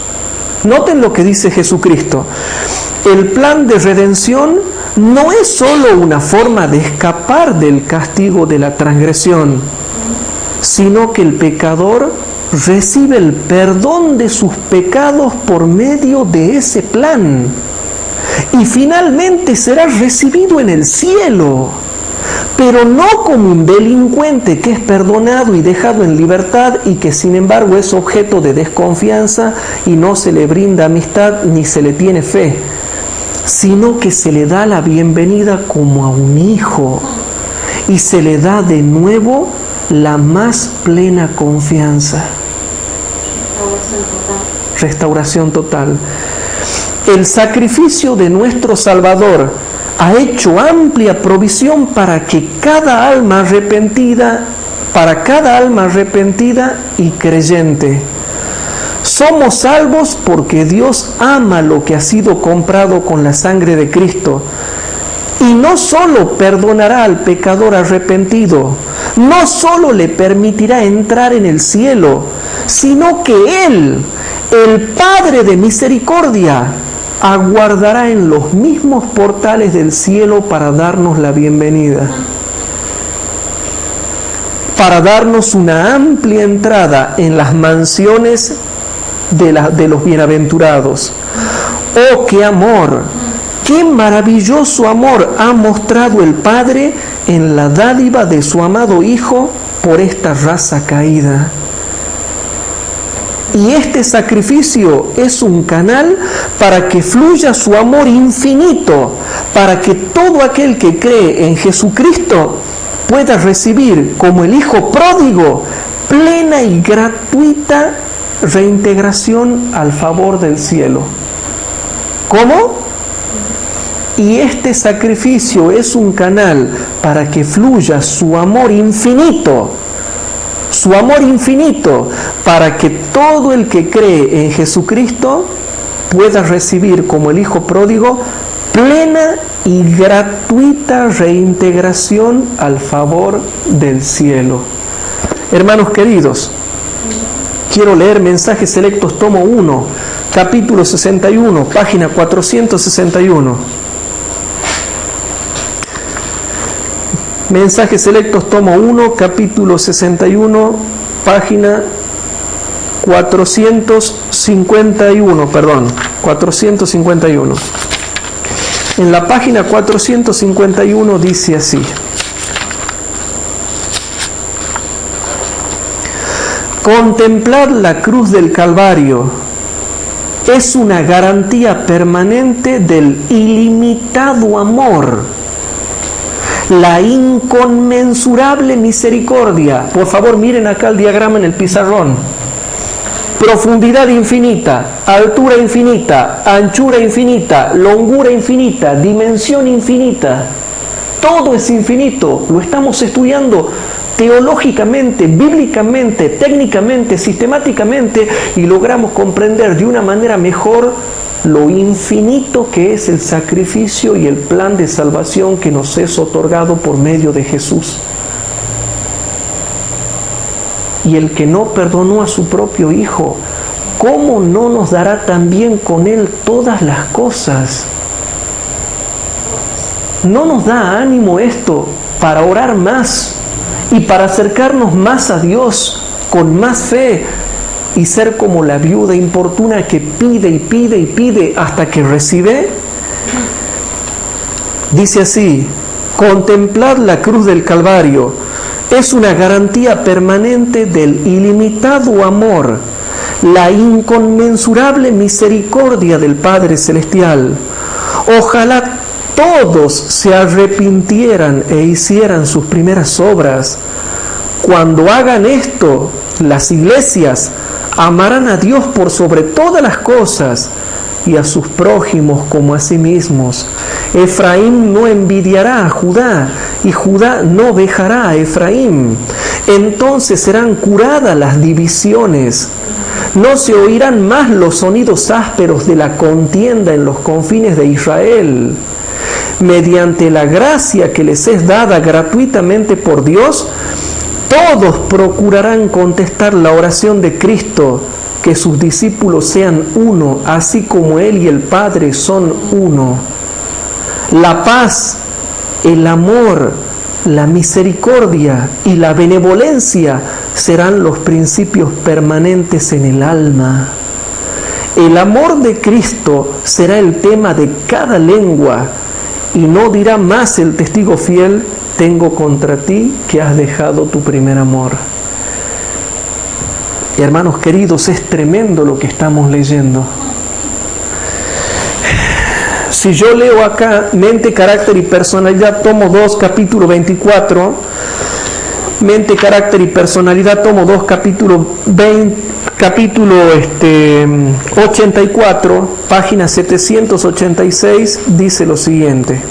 Speaker 1: Noten lo que dice Jesucristo. El plan de redención no es solo una forma de escapar del castigo de la transgresión, sino que el pecador recibe el perdón de sus pecados por medio de ese plan y finalmente será recibido en el cielo, pero no como un delincuente que es perdonado y dejado en libertad y que sin embargo es objeto de desconfianza y no se le brinda amistad ni se le tiene fe, sino que se le da la bienvenida como a un hijo y se le da de nuevo la más plena confianza. Restauración total. El sacrificio de nuestro Salvador ha hecho amplia provisión para cada alma arrepentida y creyente. Somos salvos porque Dios ama lo que ha sido comprado con la sangre de Cristo. Y no solo perdonará al pecador arrepentido, no solo le permitirá entrar en el cielo, sino que Él, el Padre de misericordia, aguardará en los mismos portales del cielo para darnos la bienvenida, para darnos una amplia entrada en las mansiones de los bienaventurados. ¡Oh, qué amor! ¡Qué maravilloso amor ha mostrado el Padre en la dádiva de su amado Hijo por esta raza caída! Y este sacrificio es un canal para que fluya su amor infinito, para que todo aquel que cree en Jesucristo pueda recibir como el Hijo pródigo plena y gratuita reintegración al favor del cielo. ¿Cómo? Y este sacrificio es un canal para que fluya su amor infinito, para que todo el que cree en Jesucristo pueda recibir como el Hijo pródigo plena y gratuita reintegración al favor del cielo. Hermanos queridos, quiero leer Mensajes Selectos, tomo 1, capítulo 61, página 461. Mensajes Selectos, tomo 1, capítulo 61, página 451. En la página 451 dice así: Contemplar la cruz del Calvario es una garantía permanente del ilimitado amor, la inconmensurable misericordia. Por favor, miren acá el diagrama en el pizarrón. Profundidad infinita, altura infinita, anchura infinita, longura infinita, dimensión infinita. Todo es infinito. Lo estamos estudiando teológicamente, bíblicamente, técnicamente, sistemáticamente, y logramos comprender de una manera mejor lo infinito que es el sacrificio y el plan de salvación que nos es otorgado por medio de Jesús. Y el que no perdonó a su propio Hijo, ¿cómo no nos dará también con Él todas las cosas? ¿No nos da ánimo esto para orar más y para acercarnos más a Dios con más fe y ser como la viuda importuna que pide y pide y pide hasta que recibe? Dice así: contemplar la cruz del Calvario es una garantía permanente del ilimitado amor, la inconmensurable misericordia del Padre Celestial. Ojalá todos se arrepintieran e hicieran sus primeras obras. Cuando hagan esto, las iglesias amarán a Dios por sobre todas las cosas y a sus prójimos como a sí mismos. Efraín no envidiará a Judá y Judá no vejará a Efraín. Entonces serán curadas las divisiones. No se oirán más los sonidos ásperos de la contienda en los confines de Israel. Mediante la gracia que les es dada gratuitamente por Dios, todos procurarán contestar la oración de Cristo, que sus discípulos sean uno, así como Él y el Padre son uno. La paz, el amor, la misericordia y la benevolencia serán los principios permanentes en el alma. El amor de Cristo será el tema de cada lengua, y no dirá más el testigo fiel: tengo contra ti que has dejado tu primer amor. Y hermanos queridos, es tremendo lo que estamos leyendo. Si yo leo acá Mente, Carácter y Personalidad, tomo 2, capítulo 24, Mente, Carácter y Personalidad, tomo 2, capítulo 84, página 786, dice lo siguiente: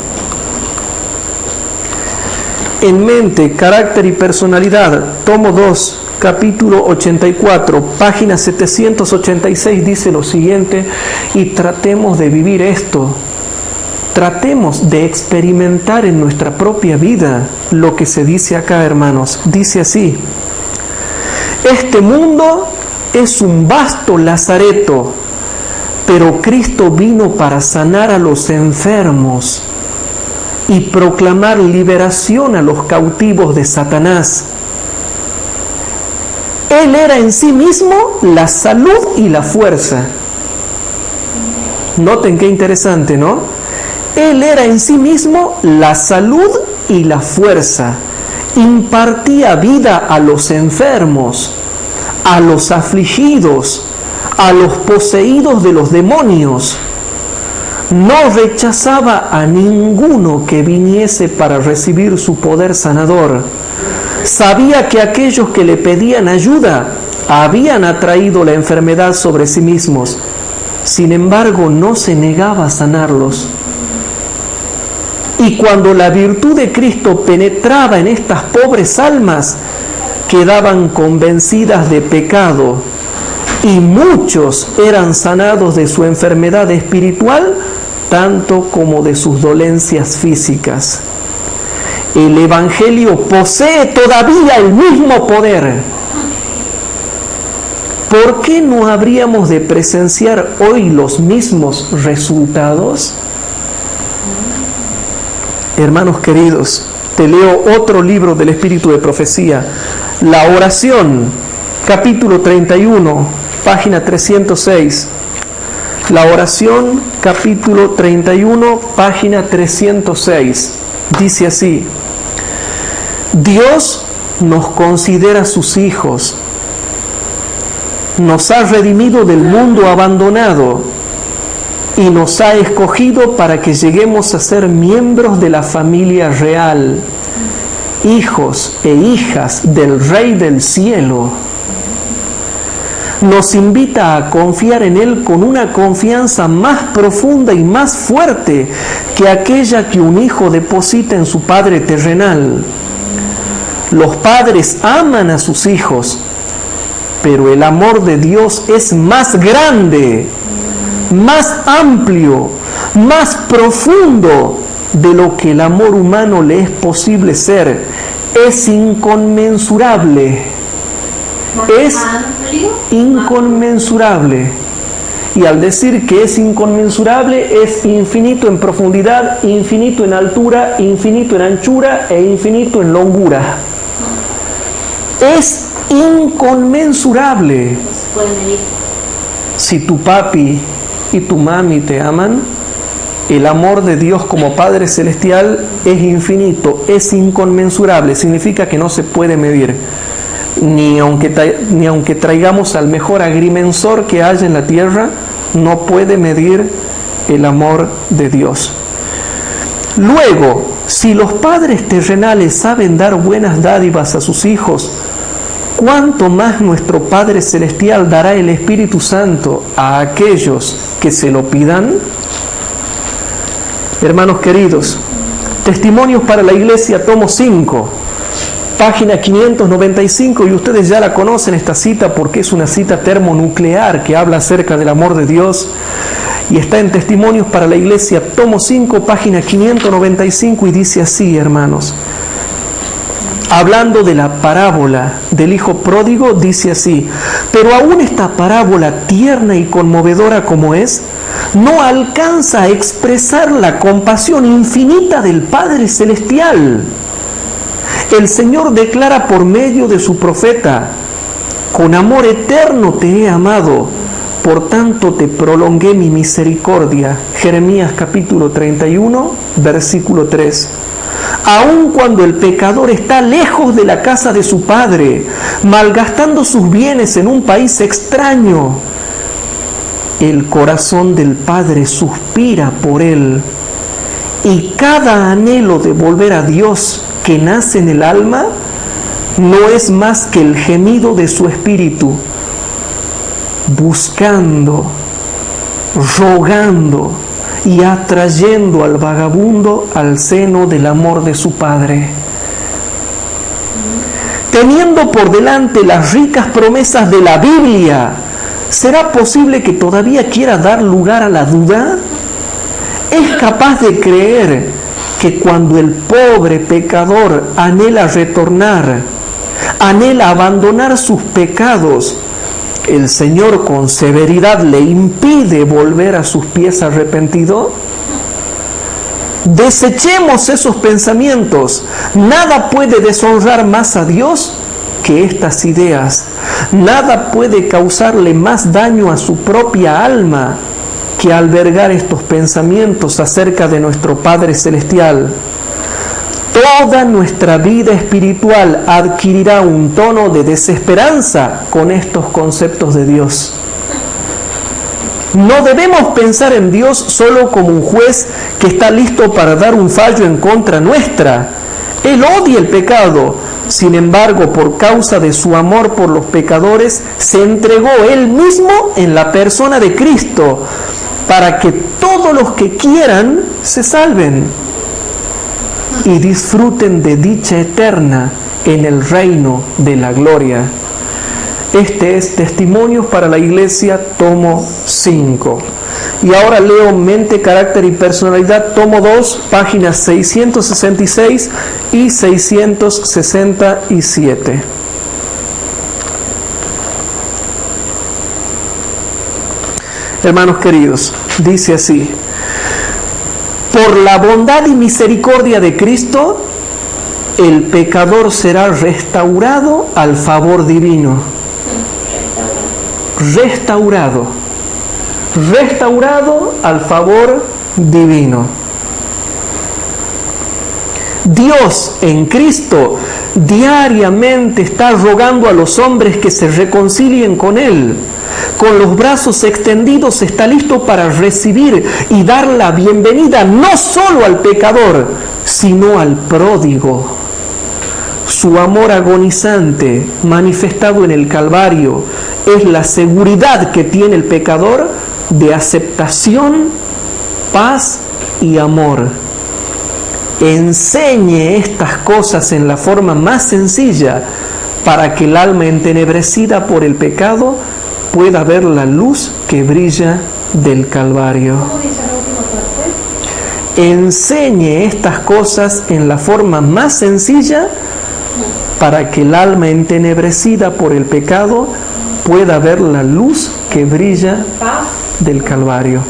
Speaker 1: en Mente, Carácter y Personalidad, tomo 2, capítulo 84, página 786, dice lo siguiente, y tratemos de vivir esto. Tratemos de experimentar en nuestra propia vida lo que se dice acá, hermanos. Dice así: este mundo es un vasto lazareto, pero Cristo vino para sanar a los enfermos y proclamar liberación a los cautivos de Satanás. Él era en sí mismo la salud y la fuerza. Noten qué interesante, ¿no? Él era en sí mismo la salud y la fuerza. Impartía vida a los enfermos, a los afligidos, a los poseídos de los demonios. No rechazaba a ninguno que viniese para recibir su poder sanador. Sabía que aquellos que le pedían ayuda habían atraído la enfermedad sobre sí mismos. Sin embargo, no se negaba a sanarlos. Y cuando la virtud de Cristo penetraba en estas pobres almas, quedaban convencidas de pecado, y muchos eran sanados de su enfermedad espiritual, tanto como de sus dolencias físicas. El Evangelio posee todavía el mismo poder. ¿Por qué no habríamos de presenciar hoy los mismos resultados? Hermanos queridos, te leo otro libro del Espíritu de Profecía, La Oración, capítulo 31, página 306. La Oración, capítulo 31, página 306. Dice así: Dios nos considera sus hijos, nos ha redimido del mundo abandonado y nos ha escogido para que lleguemos a ser miembros de la familia real, hijos e hijas del Rey del Cielo. Nos invita a confiar en Él con una confianza más profunda y más fuerte que aquella que un hijo deposita en su padre terrenal. Los padres aman a sus hijos, pero el amor de Dios es más grande, más amplio, más profundo de lo que el amor humano le es posible ser. Es inconmensurable. Es inconmensurable. Y al decir que es inconmensurable, es infinito en profundidad, infinito en altura, infinito en anchura e infinito en longura. Es inconmensurable. Si tu papi y tu mami te aman, el amor de Dios como Padre Celestial es infinito, es inconmensurable. Significa que no se puede medir. Ni aunque traigamos al mejor agrimensor que haya en la tierra, no puede medir el amor de Dios. Luego, si los padres terrenales saben dar buenas dádivas a sus hijos, ¿cuánto más nuestro Padre Celestial dará el Espíritu Santo a aquellos que se lo pidan? Hermanos queridos, Testimonios para la Iglesia, tomo 5, página 595, y ustedes ya la conocen esta cita porque es una cita termonuclear que habla acerca del amor de Dios, y está en Testimonios para la Iglesia, tomo 5, página 595, y dice así, hermanos, hablando de la parábola del hijo pródigo, dice así: pero aún esta parábola, tierna y conmovedora como es, no alcanza a expresar la compasión infinita del Padre Celestial. El Señor declara por medio de su profeta: con amor eterno te he amado, por tanto te prolongué mi misericordia. Jeremías capítulo 31, versículo 3. Aun cuando el pecador está lejos de la casa de su padre, malgastando sus bienes en un país extraño, el corazón del Padre suspira por él, y cada anhelo de volver a Dios que nace en el alma no es más que el gemido de su espíritu, buscando, rogando y atrayendo al vagabundo al seno del amor de su Padre. Teniendo por delante las ricas promesas de la Biblia, ¿será posible que todavía quiera dar lugar a la duda? ¿Es capaz de creer que cuando el pobre pecador anhela retornar, anhela abandonar sus pecados, el Señor con severidad le impide volver a sus pies arrepentido? Desechemos esos pensamientos. Nada puede deshonrar más a Dios que estas ideas. Nada puede causarle más daño a su propia alma que albergar estos pensamientos acerca de nuestro Padre Celestial. Toda nuestra vida espiritual adquirirá un tono de desesperanza con estos conceptos de Dios. No debemos pensar en Dios solo como un juez que está listo para dar un fallo en contra nuestra. Él odia el pecado. Sin embargo, por causa de su amor por los pecadores, se entregó Él mismo en la persona de Cristo para que todos los que quieran se salven y disfruten de dicha eterna en el reino de la gloria. Este es Testimonios para la Iglesia, tomo 5. Y ahora leo Mente, Carácter y Personalidad, tomo 2, páginas 666 y 667. Hermanos queridos, dice así: por la bondad y misericordia de Cristo, el pecador será restaurado al favor divino. Restaurado al favor divino. Dios en Cristo diariamente está rogando a los hombres que se reconcilien con Él. Con los brazos extendidos está listo para recibir y dar la bienvenida no solo al pecador, sino al pródigo. Su amor agonizante, manifestado en el Calvario, es la seguridad que tiene el pecador de aceptación, paz y amor. Enseñe estas cosas en la forma más sencilla para que el alma entenebrecida por el pecado pueda ver la luz que brilla del Calvario.
Speaker 2: ¿Cómo dice la última parte?
Speaker 1: Enseñe estas cosas en la forma más sencilla para que el alma entenebrecida por el pecado pueda ver la luz que brilla del Calvario.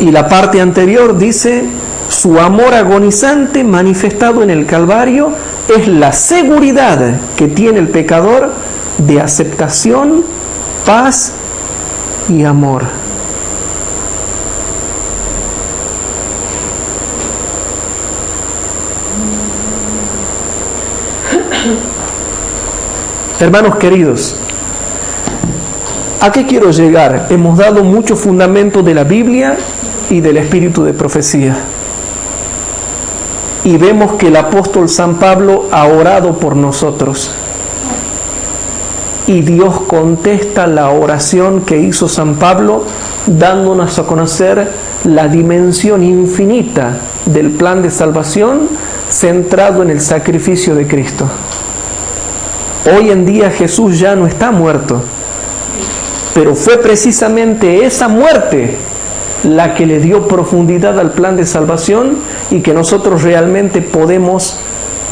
Speaker 1: Y la parte anterior dice, su amor agonizante manifestado en el Calvario es la seguridad que tiene el pecador de aceptación, paz y amor. Hermanos queridos, ¿a qué quiero llegar? Hemos dado mucho fundamento de la Biblia y del espíritu de profecía. Y vemos que el apóstol San Pablo ha orado por nosotros. Y Dios contesta la oración que hizo San Pablo, dándonos a conocer la dimensión infinita del plan de salvación centrado en el sacrificio de Cristo. Hoy en día Jesús ya no está muerto, pero fue precisamente esa muerte la que le dio profundidad al plan de salvación y que nosotros realmente podemos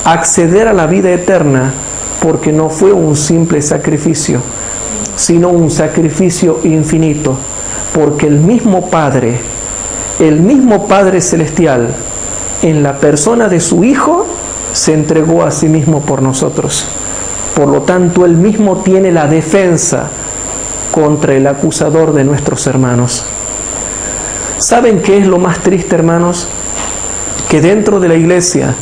Speaker 1: acceder a la vida eterna, porque no fue un simple sacrificio, sino un sacrificio infinito, porque el mismo Padre Celestial, en la persona de su Hijo, se entregó a sí mismo por nosotros. Por lo tanto, Él mismo tiene la defensa contra el acusador de nuestros hermanos. ¿Saben qué es lo más triste, hermanos? Que dentro de la iglesia,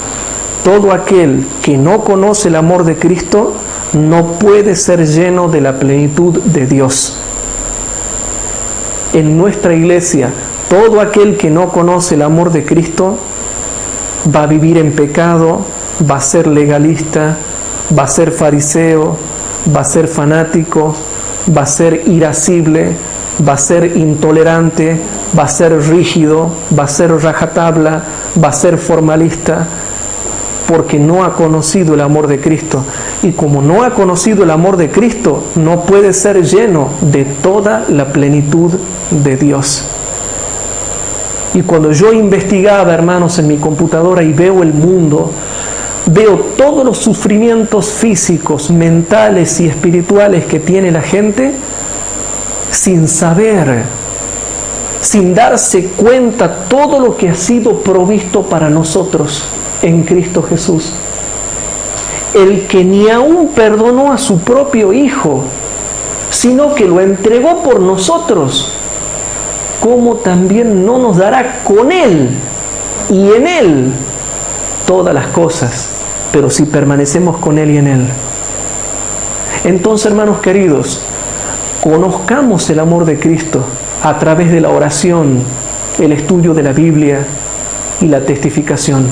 Speaker 1: todo aquel que no conoce el amor de Cristo no puede ser lleno de la plenitud de Dios. En nuestra iglesia, todo aquel que no conoce el amor de Cristo va a vivir en pecado, va a ser legalista, va a ser fariseo, va a ser fanático, va a ser irascible, va a ser intolerante, va a ser rígido, va a ser rajatabla, va a ser formalista, porque no ha conocido el amor de Cristo. Y como no ha conocido el amor de Cristo, no puede ser lleno de toda la plenitud de Dios. Y cuando yo investigaba, hermanos, en mi computadora y veo el mundo, veo todos los sufrimientos físicos, mentales y espirituales que tiene la gente sin saber, sin darse cuenta todo lo que ha sido provisto para nosotros en Cristo Jesús. El que ni aún perdonó a su propio Hijo, sino que lo entregó por nosotros, ¿cómo también no nos dará con Él y en Él todas las cosas? Pero si permanecemos con Él y en Él. Entonces, hermanos queridos, conozcamos el amor de Cristo a través de la oración, el estudio de la Biblia y la testificación.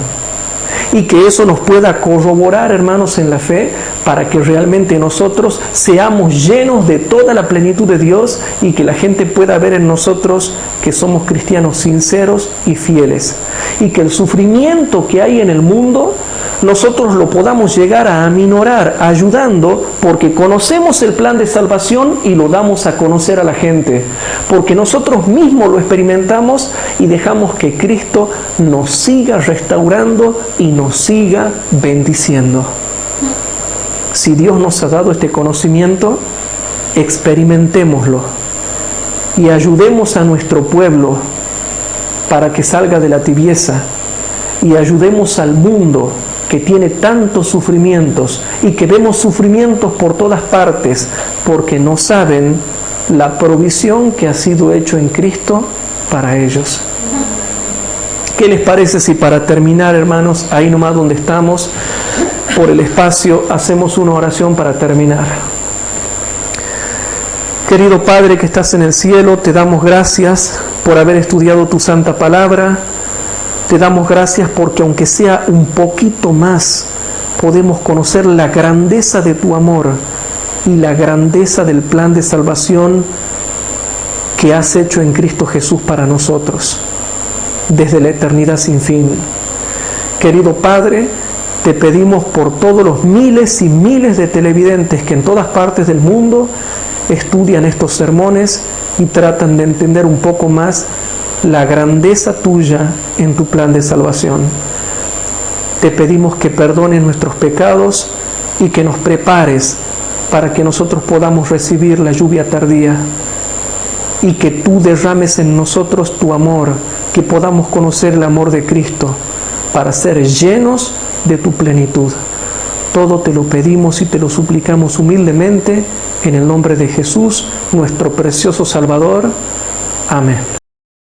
Speaker 1: Y que eso nos pueda corroborar, hermanos, en la fe, para que realmente nosotros seamos llenos de toda la plenitud de Dios y que la gente pueda ver en nosotros que somos cristianos sinceros y fieles. Y que el sufrimiento que hay en el mundo, nosotros lo podamos llegar a aminorar, ayudando, porque conocemos el plan de salvación y lo damos a conocer a la gente. Porque nosotros mismos lo experimentamos y dejamos que Cristo nos siga restaurando y nos siga bendiciendo. Si Dios nos ha dado este conocimiento, experimentémoslo y ayudemos a nuestro pueblo para que salga de la tibieza, y ayudemos al mundo que tiene tantos sufrimientos y que vemos sufrimientos por todas partes porque no saben la provisión que ha sido hecho en Cristo para ellos. ¿Qué les parece si para terminar, hermanos, ahí nomás donde estamos, por el espacio, hacemos una oración para terminar? Querido Padre que estás en el cielo, te damos gracias por haber estudiado tu santa palabra. Te damos gracias porque aunque sea un poquito más, podemos conocer la grandeza de tu amor y la grandeza del plan de salvación que has hecho en Cristo Jesús para nosotros, desde la eternidad sin fin. Querido Padre, te pedimos por todos los miles y miles de televidentes que en todas partes del mundo estudian estos sermones y tratan de entender un poco más la grandeza tuya en tu plan de salvación. Te pedimos que perdones nuestros pecados y que nos prepares para que nosotros podamos recibir la lluvia tardía y que tú derrames en nosotros tu amor, que podamos conocer el amor de Cristo para ser llenos de tu plenitud. Todo te lo pedimos y te lo suplicamos humildemente en el nombre de Jesús, nuestro precioso Salvador. Amén.